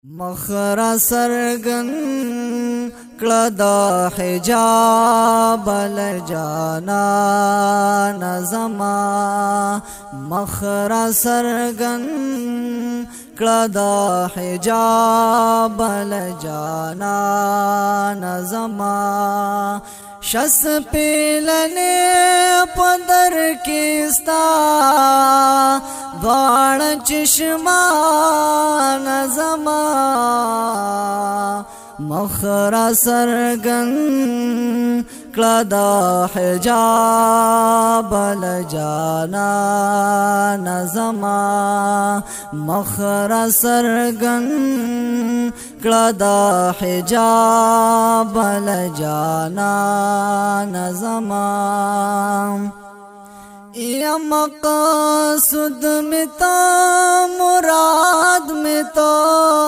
مخرا سرگن کلدا حجاب لجانا نظما مخرا سرگن کلدا حجاب لجانا نظما شس پیلنے پدر کیستا دوار چشمان زما مخرا سرگن کلدا حجاب لجانا نظما مخرا سرگن کلدا حجاب لجانا نظما یا مقصد میں تا مراد میں تو